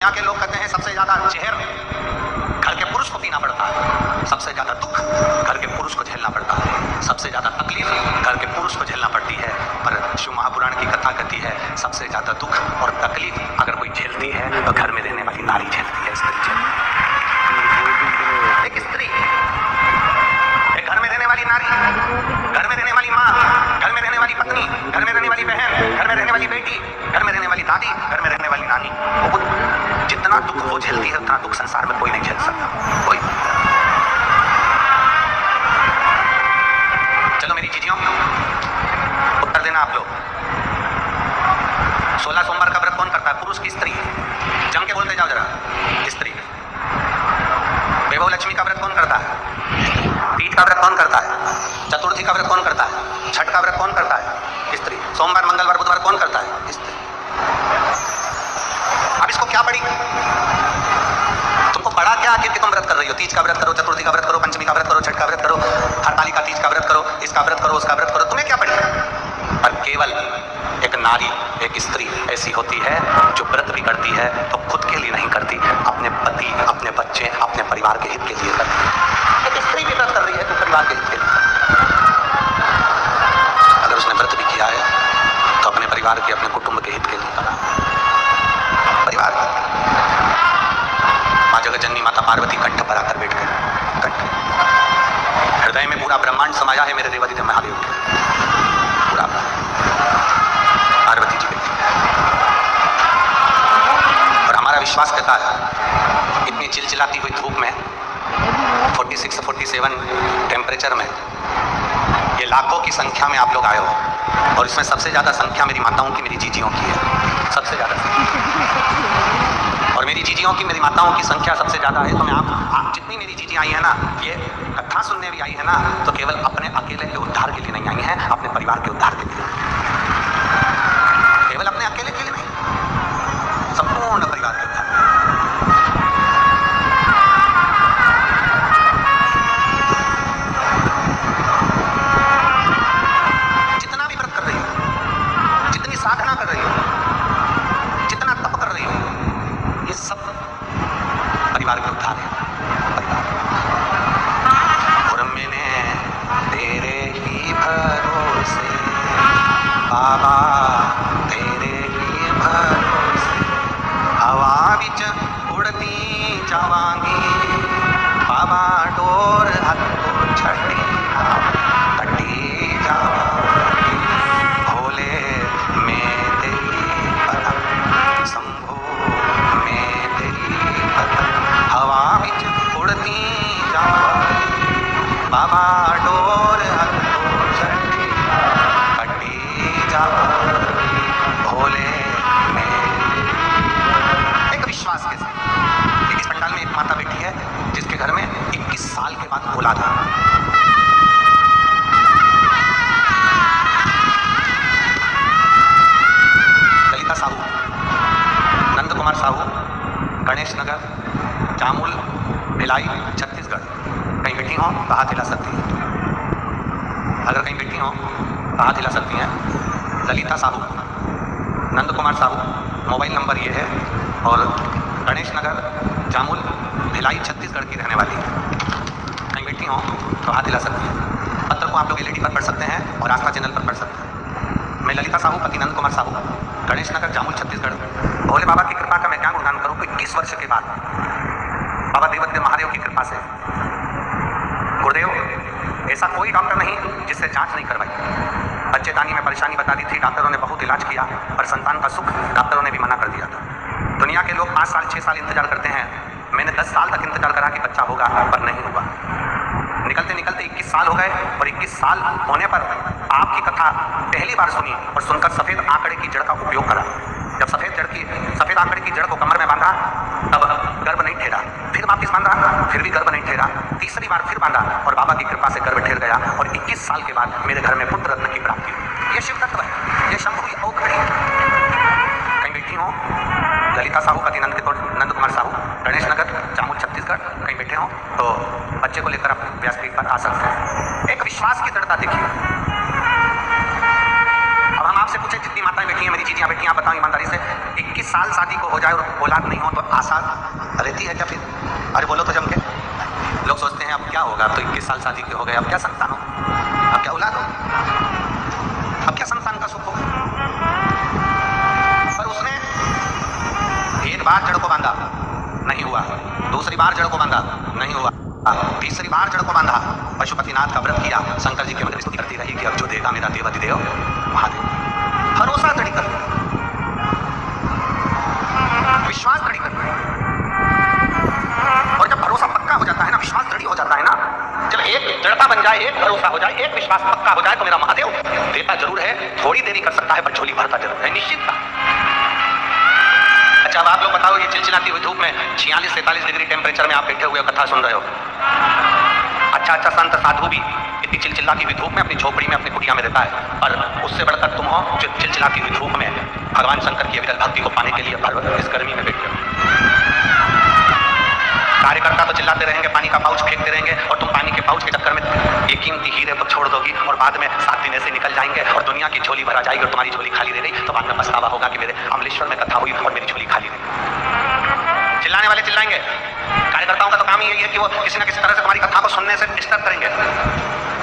दुनिया के लोग कहते हैं सबसे ज्यादा जहर घर के पुरुष को पीना पड़ता है, सबसे ज्यादा दुख घर के पुरुष को झेलना पड़ता है, सबसे ज्यादा तकलीफ घर के पुरुष को झेलना पड़ती है। पर शिव महापुराण की कथा कहती है सबसे ज्यादा दुख और तकलीफ अगर कोई झेलती है तो घर में रहने वाली नारी झेलती है, स्त्री झेलती है। एक स्त्री, एक घर में रहने वाली नारी, घर में रहने वाली माँ, घर में रहने वाली पत्नी, घर में रहने वाली बहन, घर में रहने वाली बेटी, घर में रहने वाली दादी, घर में रहने वाली नानी, वो जितना दुख वो झेलती है उतना दुख संसार में कोई नहीं झेल सकता, कोई। चलो मेरी चीजियों, उत्तर देना आप लोग। 16 सोमवार का व्रत कौन करता है, पुरुष की स्त्री? जम के बोलते जाओ जरा, स्त्री। वैभव लक्ष्मी का व्रत कौन करता है? तीज का व्रत कौन करता है? चतुर्थी का व्रत कौन करता है? छठ का व्रत कौन करता है? स्त्री। सोमवार, मंगलवार, बुधवार कौन करता है? स्त्री। अब इसको क्या पड़ी? तुमको पड़ा क्या आखिर कि तुम व्रत कर रही हो? तीज का व्रत करो, चतुर्थी का व्रत करो, पंचमी का व्रत करो, छठ का व्रत करो, हरताली का तीज का व्रत करो, इसका व्रत करो, उसका व्रत करो, तुम्हें क्या पड़ी? पर केवल एक नारी, एक स्त्री ऐसी होती है जो व्रत भी करती है तो खुद के लिए नहीं करती, अपने पति, अपने बच्चे, अपने परिवार के हित के लिए करती है। एक स्त्री भी व्रत कर रही है तो परिवार के हित के लिए। अगर उसने व्रत भी किया है तो अपने परिवार के, अपने कुटुंब के हित के लिए करा, परिवार के। माँ जगतजननी माता पार्वती कंठ पर आकर बैठ गई, कंठ, हृदय में पूरा ब्रह्मांड समाया है मेरे देवादिदेव महादेव के, पूरा पार्वती जी बैठी। और हमारा विश्वास कहता है इतनी चिलचिलाती हुई धूप में, 46-47 टेम्परेचर में, ये लाखों की संख्या में आप लोग आए हो और इसमें सबसे ज़्यादा संख्या मेरी माताओं की, मेरी जीजियों की है, सबसे ज़्यादा। और मेरी जीजियों की, मेरी माताओं की संख्या सबसे ज़्यादा है। तो मैं आप जितनी मेरी जीजी आई है ना, ये कथा सुनने भी आई है ना, तो केवल अपने अकेले के उद्धार के लिए नहीं आई हैं, अपने परिवार के उद्धार के लिए, केवल अपने अकेले के लिए नहीं, संपूर्ण परिवार के उद्धार। जितना भी व्रत कर रही हो, जितनी साधना कर रही हो, जितना तप कर रही हो, ये सब परिवार के उद्धार है। और मैंने तेरे ही भरोसे बाबा, तेरे ही भरोसे हवा विच उड़ती जावांगी बाबा, डोर हथों छड़ी कटी जावांगी, भोले मैं तेरी पलक, शंभो मैं तेरी पलक, हवा विच उड़ती जावांगी बाबा, डोर हथों छड़ी कटी जावांगी, भोले मैं। एक विश्वास के साथ इस पंडाल में एक माता बैठी है जिसके घर में 21 साल के बाद बोला था। ललिता साहू, नंद कुमार साहू, गणेश नगर, जामुल, भिलाई, छत्तीसगढ़। कहीं बैठी हो तो हाथ हिला सकती हैं, अगर कहीं बैठी हो तो हाथ हिला सकती हैं। ललिता साहू, नंद कुमार साहू, मोबाइल नंबर ये है, और गणेश नगर, जामुल, भिलाई, छत्तीसगढ़ की रहने वाली है। कहीं बैठी हो तो हाथ हिला सकती हैं। पत्र को आप लोग एलईडी पर पढ़ सकते हैं और आस्था चैनल पर पढ़ सकते हैं। मैं ललिता साहू, पति नंद कुमार साहू, गणेश नगर, जामुल, छत्तीसगढ़। भोले बाबा की कृपा का मैं क्या गुणगान करूँ। 21 वर्ष के बाद बाबा देवदेव महादेव की कृपा से, गुरुदेव, ऐसा कोई डॉक्टर नहीं जिससे जांच नहीं करवाई। बच्चेदानी में परेशानी बता दी थी, डॉक्टरों ने बहुत इलाज किया, पर संतान का सुख डॉक्टरों ने भी मना कर दिया था। दुनिया के लोग 5 साल 6 साल इंतजार करते हैं, मैंने 10 साल तक इंतजार करा कि बच्चा होगा, पर नहीं हुआ। निकलते निकलते 21 साल हो गए और 21 साल होने पर आपकी कथा पहली बार सुनी और सुनकर सफ़ेद आंकड़े की जड़ का उपयोग करा। जब सफ़ेद आंकड़े की जड़ को कमर में बांधा तब गर्भ नहीं ठहरा, फिर वापिस बांधा, फिर भी गर्भ नहीं ठहरा, तीसरी बार फिर बांधा और बाबा की कृपा से गर्भ ठहर गया और 21 साल के बाद मेरे घर में पुत्र रत्न की प्राप्ति हुई। ये शिव तत्व है, ये शंभु की औखड़ी। कहीं बैठी हो, ललिता साहू, पति नंद कुमार साहू, गणेश नगर, जामुल, छत्तीसगढ़। कहीं बैठे हो तो बच्चे को लेकर आप व्यासपीठ पर आ सकते हैं। एक विश्वास की दृढ़ता देखिए। अब हम आपसे पूछे, जितनी माताएं बैठी हैं, मेरी जीजियां बैठी हैं, आप बताओ ईमानदारी से, 21 साल शादी को हो जाए और औलाद नहीं हो तो आशा रहती है क्या फिर? अरे बोलो तो जम के। लोग सोचते हैं अब क्या होगा, अब तो 21 साल शादी के हो गए, अब क्या संतान हो, अब क्या औलाद हो, अब क्या संतान का सुख हो? पर उसने एक बार जड़ को बांधा, नहीं हुआ, दूसरी बार जड़ को बांधा, नहीं हुआ, तीसरी बार जड़ को बांधा, पशुपतिनाथ का व्रत किया, शंकर जी की मंदिर स्तुति करती रही कि अब जो देगा मेरा देव अधिदेव महादेव। भरोसा दृढ़ कर, विश्वास दृढ़ कर, और जब भरोसा पक्का हो जाता है ना, विश्वास दृढ़ हो जाता है ना, जब एक दृढ़ता बन जाए, एक भरोसा हो जाए, एक विश्वास पक्का हो जाए तो मेरा महादेव देता जरूर है, थोड़ी देरी कर सकता है पर झोली भरता जरूर है, निश्चित। अच्छा अब आप लोग बताओ, ये चिलचिलाती हुई धूप में 46-47 डिग्री टेम्परेचर में आप बैठे हुए कथा सुन रहे हो, अच्छा संत साधु भी इतनी चिलचिलाती हुई धूप में अपनी झोपड़ी में अपनी कुटिया में रहता है, पर उससे बढ़कर तुम हो जो चिलचिलाती हुई धूप में भगवान शंकर की अविरल भक्ति को पाने के लिए इस गर्मी में बैठे हो। कार्यकर्ता तो चिल्लाते रहेंगे, पानी का पाउच फेंकते रहेंगे, और तुम पानी के पाउच के चक्कर में एक कीमती हीरे को छोड़ दोगी और बाद में 7 दिन ऐसे निकल जाएंगे और दुनिया की झोली भरा जाएगी और तुम्हारी झोली खाली रह गई, तो बाद में पछतावा होगा कि मेरे अमलेश्वर में कथा हुई और मेरी झोली खाली रही। चिल्लाने वाले चिल्लाएंगे, कार्यकर्ताओं का तो काम ही यही है कि वो किसी न किसी तरह से तुम्हारी कथा को सुनने से डिस्टर्ब करेंगे,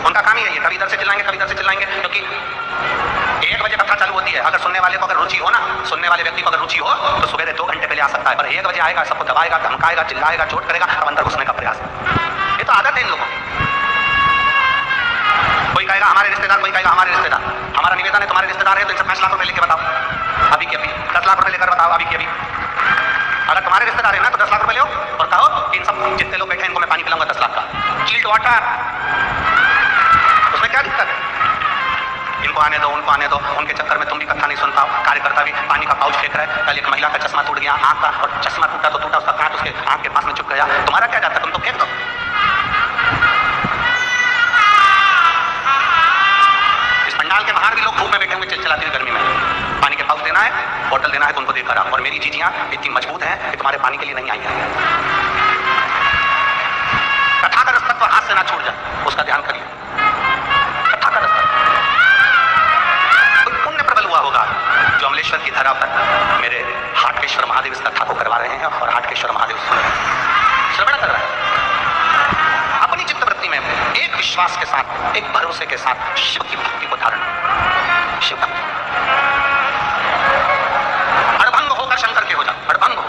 उनका काम ही यही है, कभी इधर से चिल्लाएंगे कभी इधर से चिल्लाएंगे, क्योंकि 1 बजे कथा चालू होती है, अगर सुनने वाले को अगर रुचि हो ना, सुनने वाले व्यक्ति को अगर रुचि हो तो सुबह 2 घंटे पहले आ सकता है, पर 1 बजे आएगा, सबको दबाएगा, धमकाएगा, चिल्लाएगा, चोट करेगा, अब अंदर घुसने का प्रयास है। ये तो आदत है इन लोगों की। कोई कहेगा हमारे रिश्तेदार, कोई कहेगा हमारे रिश्तेदार, हमारा निवेदन है तुम्हारे रिश्तेदार है तो इनसे 5 लाख रुपए लेके बताओ, अभी की अभी 10 लाख रुपए लेकर बताओ, अभी की अभी। अगर तुम्हारे रिश्तेदार है ना तो 10 लाख रुपए लो और कहो कि इन सब जितने लोग बैठे हैं इनको मैं पानी पिलाऊंगा 10 लाख का, चिल्ड वाटर, उसमें क्या दिक्कत है? इनको आने दो, उनको आने दो, उनके चक्कर में तुम भी कथा नहीं सुन पाओ, कार्यकर्ता भी पानी का पाउच फेंक रहा है, कल एक महिला का चश्मा टूट गया आंख का, और चश्मा टूटा तो टूटा, उसका कांट उसके आंख के पास में चुप गया, तुम्हारा क्या जाता है, तुम तो फेंक दो। इस पंडाल के बाहर भी लोग धूप में बैठे हुए चिलचिलाती हुई गर्मी में, पानी के पाउच देना है, बोतल देना है तो उनको देकर आओ, और मेरी चीजियां इतनी मजबूत हैं कि तुम्हारे पानी के लिए नहीं आई हैं। कथा का रस्ता तो हाथ से ना छूट जाए, उसका ध्यान करिए। कथा का रस्ता पुण्य प्रबल हुआ होगा जो अमलेश्वर की धरा पर मेरे हाटकेश्वर महादेव इस कथा को करवा रहे हैं और हाटकेश्वर महादेव सुन रहे हैं, श्रवण कर रहे हैं। अपनी चित्तवृत्ति में एक विश्वास के साथ, एक भरोसे के साथ शिव की भक्ति को धारण, शिव भक्ति अड़भंग होकर शंकर के हो जा, अड़भंग हो।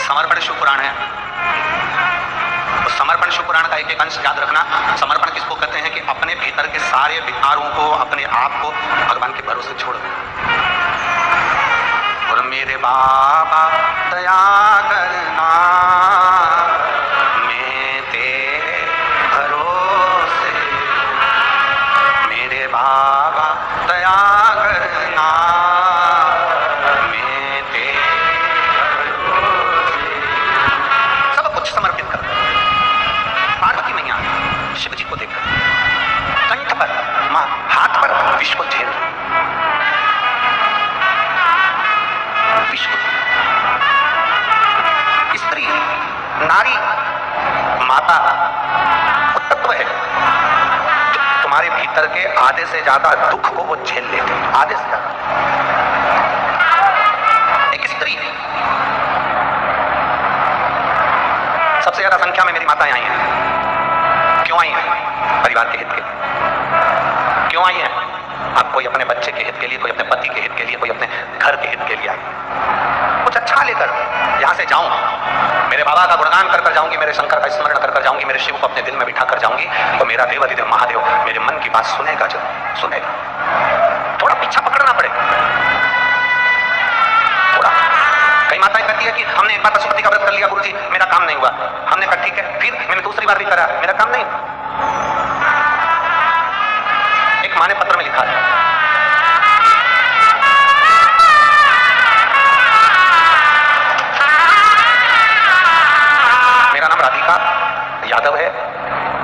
समर्पण शिव पुराण है, तो समर्पण शिव पुराण का एक अंश याद रखना। समर्पण किसको कहते हैं कि अपने भीतर के सारे विकारों को, अपने आप को भगवान के भरोसे छोड़ दो। और मेरे बाबा दया करना, मैं तेरे भरोसे, मेरे बाबा दया करना, मैं तेरे भरोसे, सब कुछ समर्पित कर। पार्वती मैया शिव जी को देखकर कंठ पर, मां हाथ पर विश्व झेल, विश्व, स्त्री, नारी, माता वो तत्व है जो तुम्हारे भीतर के आधे से ज्यादा दुख को वो झेल लेते हैं, आधे से ज्यादा। एक स्त्री, सबसे ज्यादा संख्या में मेरी माताएं आई हैं। क्यों आई हैं? परिवार के हित के लिए। क्यों आई हैं? आप कोई अपने बच्चे के हित के लिए, कोई अपने पति के हित के लिए, कोई अपने घर के हित के लिए आई। कुछ अच्छा लेकर यहाँ से जाऊं, मेरे बाबा का गुणगान कर कर जाऊंगी, मेरे शंकर का स्मरण कर कर जाऊंगी, मेरे शिव को अपने दिल में बिठा कर जाऊंगी, तो मेरा देव अधिदेव महादेव मेरे मन की बात सुनेगा, जरूर सुनेगा। थोड़ा पीछा पकड़ना पड़ेगा, थोड़ा। कई माताएं कहती है कि हमने एक बार पशुपति का व्रत कर लिया गुरुजी, मेरा काम नहीं हुआ। हमने कहा ठीक है, फिर मैंने दूसरी बार भी करा, मेरा काम नहीं हुआ। एक माँ ने पत्र में लिखा है, मेरा नाम राधिका यादव है,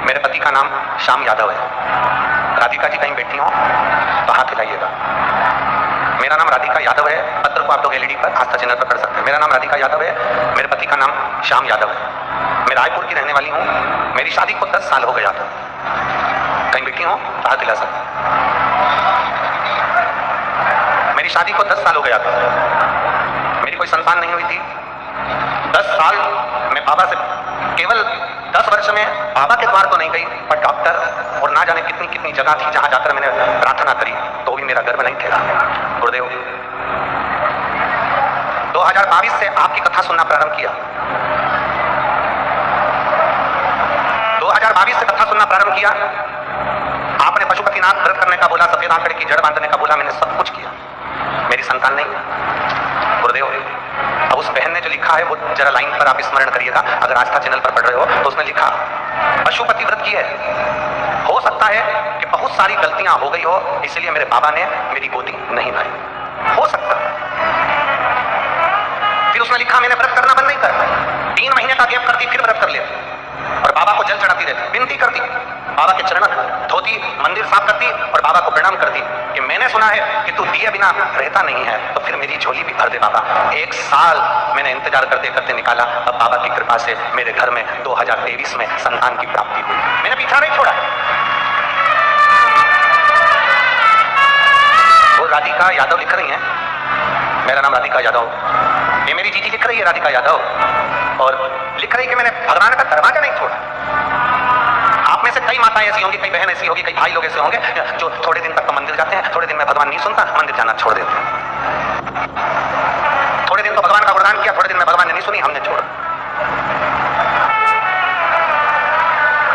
मेरे पति का नाम श्याम यादव है। राधिका जी कहीं बैठी हो तो हाथ हिलाइएगा। मेरा नाम राधिका यादव है, पत्र खबर को आप लोग एलईडी पर आस्था चैनल पर कर सकते हैं। मेरा नाम राधिका यादव है, मेरे पति का नाम श्याम यादव है। मैं रायपुर की रहने वाली हूँ। मेरी शादी को 10 साल हो गया था। कहीं बेटी हो कहा दिला सकते। मेरी शादी को 10 साल हो गया था। मेरी कोई संतान नहीं हुई थी। 10 साल मैं बाबा से, केवल 10 वर्ष में बाबा के द्वार तो नहीं गई, पर डॉक्टर और ना जाने कितनी कितनी जगह थी जहां जाकर मैंने प्रार्थना करी, तो भी मेरा गर्भ नहीं ठहरा। गुरुदेव 2022 से आपकी कथा सुनना प्रारंभ किया। 2022 से कथा सुनना प्रारंभ किया। आपने पशुपतिनाथ व्रत करने का बोला, सफेद आंकड़े की जड़ बांधने का बोला, मैंने सब कुछ किया। मेरी संतान नहीं। गुरुदेव अब उस बहन ने जो लिखा है वो जरा लाइन पर आप स्मरण करिएगा। अगर आस्था चैनल पर पढ़ रहे हो तो उसने लिखा पशुपति व्रत की है। हो सकता है कि बहुत सारी गलतियां हो गई हो, इसलिए मेरे बाबा ने मेरी गोदी नहीं भरी। हो सकता है। फिर उसने लिखा मैंने व्रत करना बंद नहीं कर, 3 महीने का गैप करती, फिर व्रत कर लिया और बाबा को जल चढ़ाती रहती, विनती करती, बाबा के चरण धोती, मंदिर साफ करती और बाबा को प्रणाम करती कि मैंने सुना है कि तू दिए बिना रहता नहीं है, तो फिर मेरी झोली भी भर दे बाबा। 1 साल मैंने इंतजार करते करते निकाला। अब बाबा की कृपा से मेरे घर में 2023 में संतान की प्राप्ति हुई। मैंने पीछा नहीं छोड़ा। वो राधिका यादव लिख रही हैं, मेरा नाम राधिका यादव, ये मेरी जीजी लिख रही है राधिका यादव, और लिख रही कि मैंने भगवान का दरवाजा नहीं छोड़ा। आप में से कई माताएं ऐसी होंगी, कई बहन ऐसी होगी, कई भाई लोग ऐसे होंगे जो थोड़े दिन तक तो मंदिर जाते हैं, थोड़े दिन में भगवान नहीं सुनता, मंदिर जाना छोड़ देते हैं। थोड़े दिन तो भगवान का वरदान किया, थोड़े दिन में भगवान ने नहीं सुनी, हमने छोड़ा।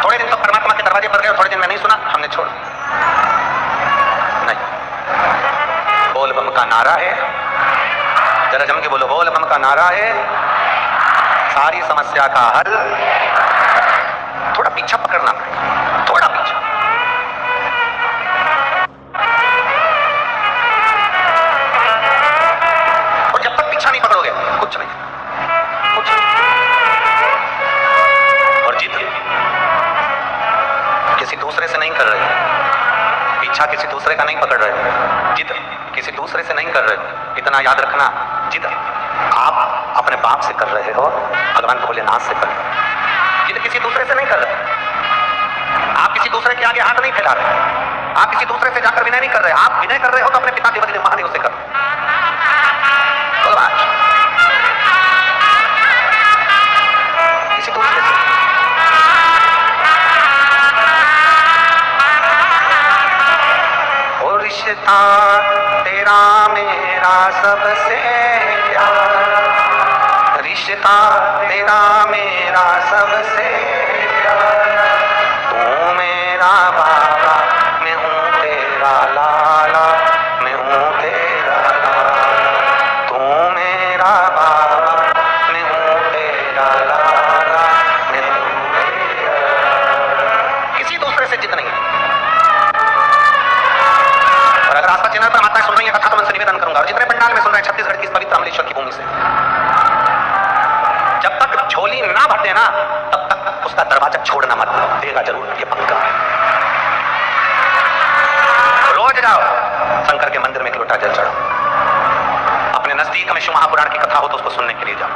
थोड़े दिन तो परमात्मा के दरवाजे पर गए, थोड़े दिन में नहीं सुना, हमने छोड़ा। नहीं, बोल बम का नारा है, जरा जम के बोलो, बोल बम का नारा है, सारी समस्या का हल। थोड़ा पीछा पकड़ना पड़ेगा, थोड़ा पीछा। और जब तक पीछा नहीं पकड़ोगे कुछ नहीं, कुछ नहीं। और जिद किसी दूसरे से नहीं कर रहे, पीछा किसी दूसरे का नहीं पकड़ रहे, जिद किसी दूसरे से नहीं कर रहे। इतना याद रखना, जिद आप अपने बाप से कर रहे हो, भगवान भोलेनाथ से कर रहे हो। जिद किसी दूसरे से नहीं कर रहे। आप किसी दूसरे के आगे हाथ नहीं फैला रहे, आप किसी दूसरे से जाकर विनय नहीं कर रहे। आप विनय कर रहे हो तो अपने पिता देवदेव महादेव से कर। किसी दूसरे से और रिश्ता तेरा मेरा सबसे प्यारा, रिश्ता तेरा मेरा सबसे प्यारा। तू मेरा बाबा, मैं हूँ तेरा लाला, मैं हूँ तेरा लाला। तू मेरा बाबा, मैं हूँ तेरा लाला, मैं हूँ तेरा लाला। किसी दूसरे से जिद नहीं है। और अगर आस्था चैनल पर माताएं सुन रही हैं कथा, तो मैं निवेदन करूंगा, और जितने पंडाल में सुन रहे हैं छत्तीसगढ़ की इस पवित्र अमलेश्वर की भूमि से, जब तक झोली ना भरते ना, तब तक उसका दरवाजा छोड़ना मत, देगा जरूर, ये पक्का। रोज जाओ शंकर के मंदिर में 1 लोटा जल चढ़ाओ। अपने नजदीक में शिव महापुराण की कथा हो तो उसको सुनने के लिए जाओ।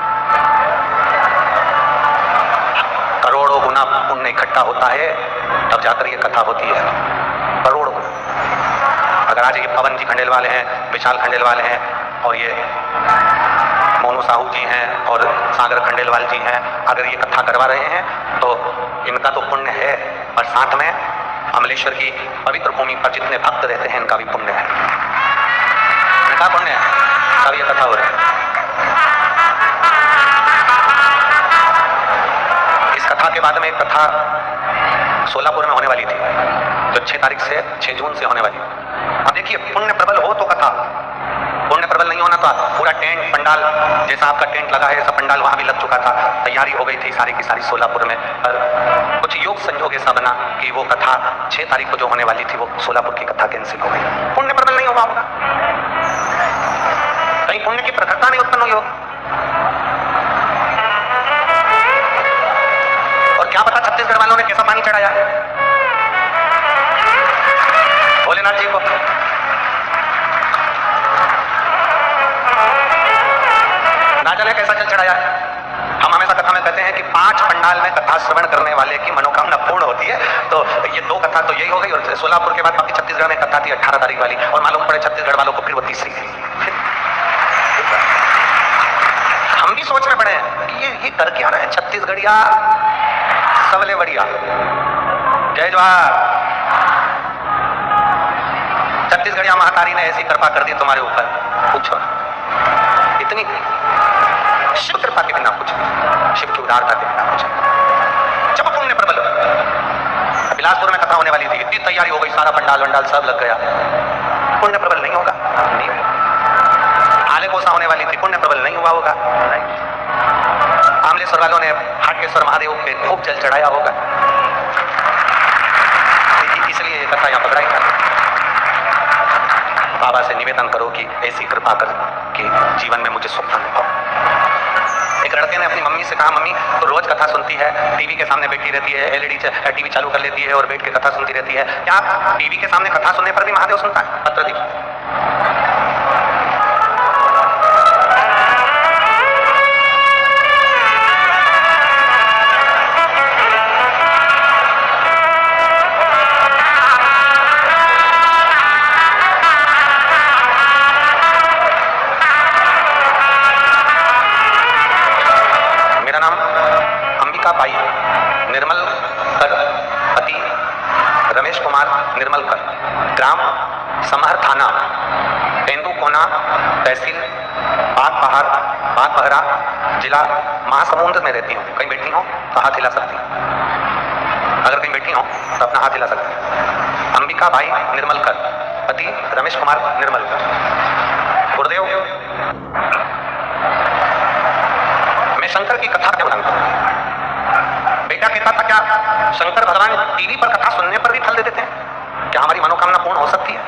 करोड़ों गुना पुण्य इकट्ठा होता है, तब जाकर ये कथा होती है। करोड़ों गुना। अगर आज ये पवन जी खंडेलवाल हैं, विशाल खंडेलवाल हैं, और ये मोनू साहू जी हैं, और सागर खंडेलवाल जी हैं, अगर ये कथा करवा रहे हैं तो इनका तो पुण्य है, और साथ में अमलेश्वर की पवित्र भूमि पर जितने भक्त रहते हैं इनका भी पुण्य है। इनका पुण्य है, तब ये कथा हो रही है। इस कथा के बाद में एक कथा सोलापुर में होने वाली थी, जो 6 तारीख से 6 जून से होने वाली। अब देखिए, पुण्य प्रबल हो तो कथा, पुण्य प्रबल नहीं होना तो पूरा टेंट पंडाल जैसा आपका टेंट लगा है, सब पंडाल वहां भी लग चुका था, तैयारी हो गई थी सारी की सारी सोलापुर में। पर कुछ योग संयोग ऐसा बना कि वो कथा 6 तारीख को जो होने वाली थी, वो सोलापुर की कथा कैंसिल हो गई। पुण्य प्रबल नहीं होगा, कहीं पुण्य की प्रखरता नहीं उत्पन्न हुई हो। और क्या पता छत्तीसगढ़ वालों ने कैसा पानी चढ़ाया भोलेनाथ जी को। काजल है कैसा जल चढ़ाया है? हम हमेशा कथा में कहते हैं कि 5 पंडाल में कथा श्रवण करने वाले की मनोकामना पूर्ण होती है। तो ये 2 कथा तो यही हो गई, और सोलापुर के बाद बाकी छत्तीसगढ़ में कथा थी 18 तारीख वाली, और मालूम पड़े छत्तीसगढ़ वालों को फिर वो तीसरी थी। हम भी सोच में पड़े हैं कि ये कर क्या रहे हैं छत्तीसगढ़िया, सबले बढ़िया। जय जवाहर। छत्तीसगढ़िया महातारी ने ऐसी कृपा कर दी तुम्हारे ऊपर, पूछो इतनी शिव कृपा के बिना पूछो, शिव की उदारता के बिना पूछो। जब पुण्य प्रबल, बिलासपुर में कथा होने वाली थी, इतनी तैयारी हो गई, सारा पंडाल वंडाल सब लग गया, पुण्य प्रबल नहीं होगा, नहीं होगा। आले कोसा होने वाली थी, पुण्य प्रबल नहीं हुआ होगा, नहीं। आमलेश्वर वालों ने हाटकेश्वर महादेव पे खूब जल चढ़ाया होगा, इसलिए ये कथा यहाँ पकड़ाई। बाबा से निवेदन करो कि ऐसी कृपा कर कि जीवन में मुझे सुख अनुभव। एक लड़के ने अपनी मम्मी से कहा, मम्मी तो रोज कथा सुनती है, टीवी के सामने बैठी रहती है, एलईडी टीवी चालू कर लेती है और बैठ के कथा सुनती रहती है, क्या टीवी के सामने कथा सुनने पर भी महादेव सुनता है? पत्र देखिए। भाई निर्मल कर, पति रमेश कुमार निर्मल कर, ग्राम समहर, थाना तेंदुकोना, तहसील बागपहरा, जिला महासमुंद में रहती हूँ। कहीं बैठी हो तो हाथ हिला सकती हूँ, अगर कहीं बैठी हो तो अपना हाथ हिला सकती हूँ। अंबिका भाई निर्मल कर, पति रमेश कुमार निर्मल कर। गुरुदेव, मैं शंकर की कथा क्या बनाता हूँ? बेटा कहता था, क्या शंकर भगवान टीवी पर कथा सुनने पर भी फल दे देते हैं? क्या हमारी मनोकामना पूर्ण हो सकती है?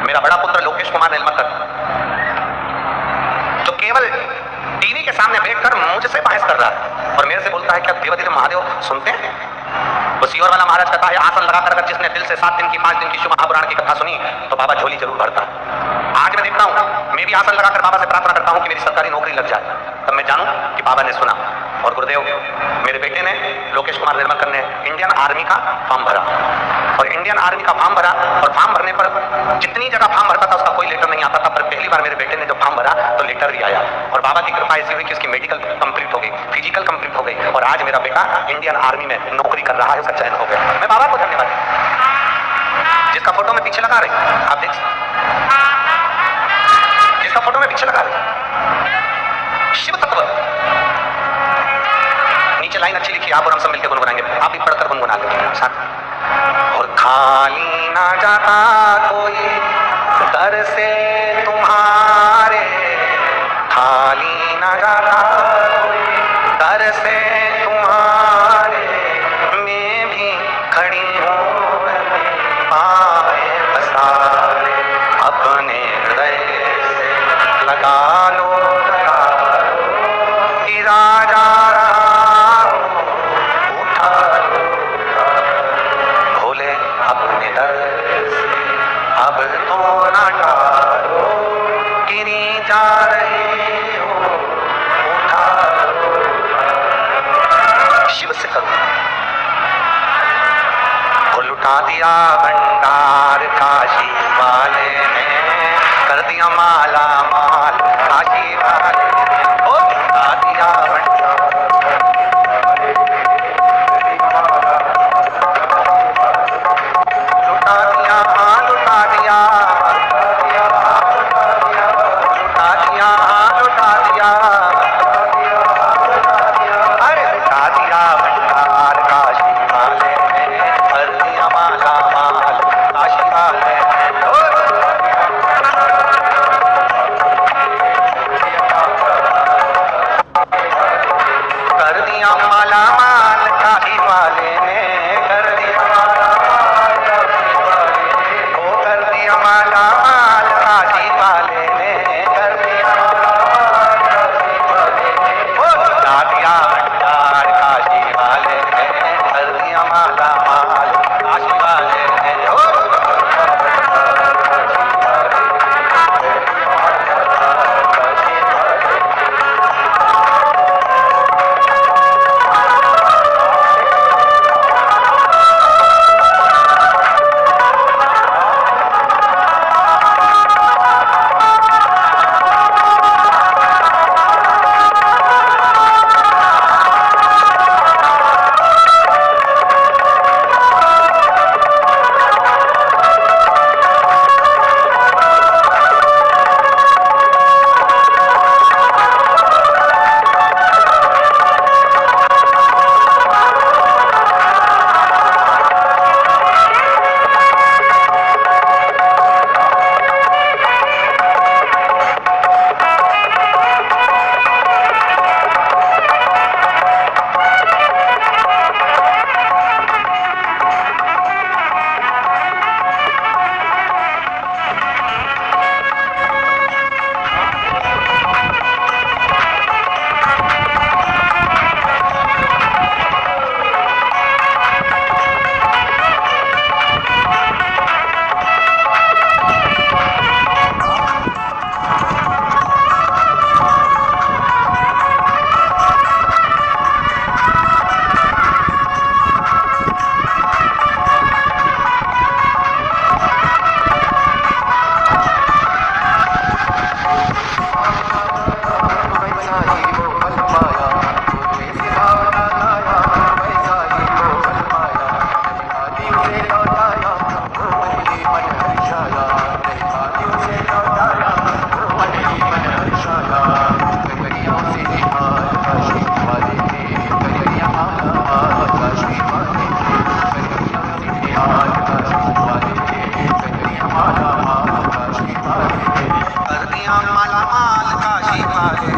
मेरा बड़ा पुत्र लोकेश कुमार निर्मलकर, जो केवल टीवी के सामने बैठकर मुझसे बहस कर रहा है और मेरे से बोलता है, क्या देवादिदेव महादेव सुनते हैं? वो सीहोर वाला महाराज कहता है, आसन लगाकर जिसने दिल से 7 दिन की 5 दिन की शिव महापुराण की कथा सुनी तो बाबा झोली जरूर भरता। आज मैं देखता हूँ, मैं भी आसन लगाकर बाबा से प्रार्थना करता हूँ कि मेरी सरकारी नौकरी लग जाए, तब मैं जानूं कि बाबा ने सुना। और गुरुदेव, मेरे बेटे ने, लोकेश कुमार निर्मलकर ने इंडियन आर्मी का फॉर्म भरा, और इंडियन आर्मी का फॉर्म भरा, और फॉर्म भरने पर जितनी जगह फॉर्म भरता था उसका कोई लेटर नहीं आता था, पर पहली बार मेरे बेटे ने जब फॉर्म भरा तो लेटर भी आया, और बाबा की कृपा ऐसी हुई कि उसकी मेडिकल कंप्लीट हो गई, फिजिकल कंप्लीट हो गई, और आज मेरा बेटा इंडियन आर्मी में नौकरी कर रहा है, उसका चयन हो गया। मैं बाबा को धन्यवाद। जिसका फोटो में पीछे लगा रहे आप देख, जिसका फोटो में पीछे लगा रहे, शिव तत्व, नीचे लाइन अच्छी लिखी, आप और हम सब मिलकर गुनगुनाएंगे, आप भी पढ़कर गुनगुना लेंगे साथ। और खाली ना जाता कोई दर से तुम्हारे, खाली ना जाता कोई दर से तुम्हारे, मैं भी खड़ी हूँ पाए पसारे, अपने हृदय से लगा लो राजा, अब तो ना टालो, गिरी जा रहे हो, उठा लो। शिव से करो, वो लुटा दिया भंडार काशी वाले ने, कर दिया माला माल काशी वाले ने, वो लुटा दिया भंडार, हमारे